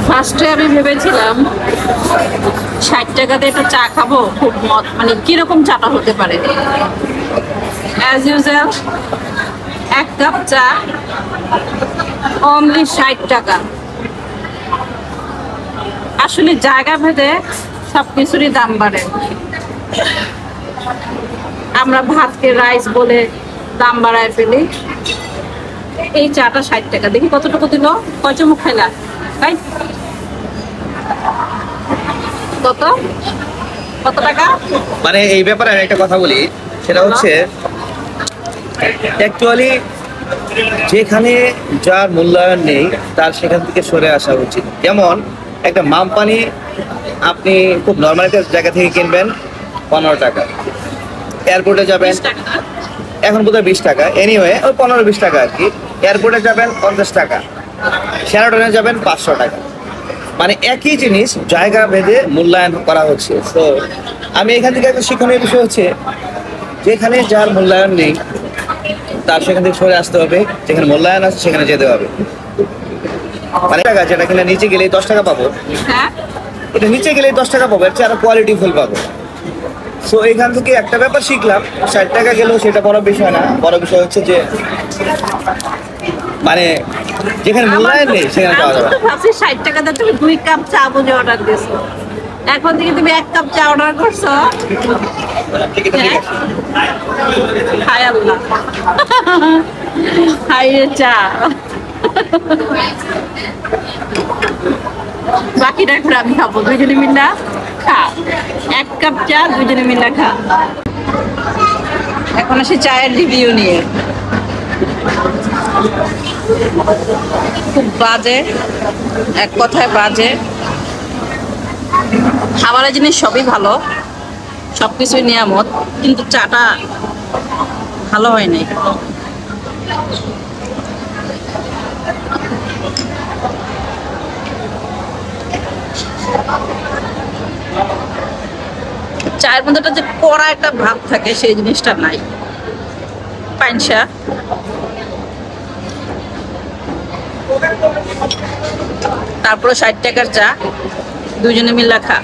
ফার্স্টে আমি ভেবেছিলাম 60 টাকাতে একটা চা খাবো, খুব মানে কিরকম চাটা হতে পারে। অ্যাজ ইউজুয়াল এক কাপ চা অনলি 60 টাকা। আসলে জায়গা ভেদে সবকিছুরই দাম বাড়ে। আমরা ভাতকে রাইস বলে দাম বাড়ায় ফেলি। এই চাটা 60 টাকা। দেখি কতটুকু দিল, কয় চামচ খাইলা তাই কত কত টাকা? মানে এই ব্যাপারে আমি একটা কথা বলি, সেটা হচ্ছে অ্যাকচুয়ালি যেখানে যার মূল্যায়ন নেই তার সেখান থেকে সরে আসা উচিত। যেমন একটা মামপানি আপনি খুব নর্মাল একটা জায়গা থেকে কিনবেন 15 টাকা, এয়ারপোর্টে যাবেন এখন বোধহয় 20 টাকা, এনিওয়ে ওই 15-20 টাকা আর কি। এয়ারপোর্টে যাবেন 50 টাকা, শেরাটনে যাবেন 500 টাকা। মানে একই জিনিস জায়গা ভেদে মূল্যায়ন করা হচ্ছে। তো আমি এখান থেকে একটা শিক্ষণীয় বিষয় হচ্ছে, যেখানে যার মূল্যায়ন নেই তার সেখান থেকে সরে আসতে হবে, যেখানে মূল্যায়ন আছে সেখানে যেতে হবে। মানে টাকা যেটা কিনা নিচে গেলেই 10 টাকা পাবো, এটা নিচে গেলেই 10 টাকা পাবো, এর চেয়ে আরো কোয়ালিটি ফুল পাবো। সো এখান থেকে একটা ব্যাপার শিখলাম, 60 টাকা গেলেও সেটা বড় বিষয় না। বড় বিষয় হচ্ছে যে মানে যেখানে মূল্যায়ন নেই সেখানে পাওয়া যাবে। 60 টাকাতে তুমি 2 কাপ চা বুঝে অর্ডার দিছো, এখন থেকে তুমি 1 কাপ চা অর্ডার করছো। হায় আল্লাহ, হায় রে চা। বাকিটা এখন আমি খাবো, দুইজনে মিল্লা খা। 1 কাপ চা দুইজনে মিল্লা খা। এখন আসি চায়ের রিভিউ নিয়ে। খুব বাজে, এক কথায় বাজে। খাবারের জিনিস সবই ভালো, সবকিছুই নিয়ামত, কিন্তু চাটা ভালো হয় নাই। চায়ের মধ্যে যে কড়া একটা ভাব থাকে সেই জিনিসটা নাই। পাইনসা তারপরে 60 টাকার চা দুইজনে মিল্লা খা।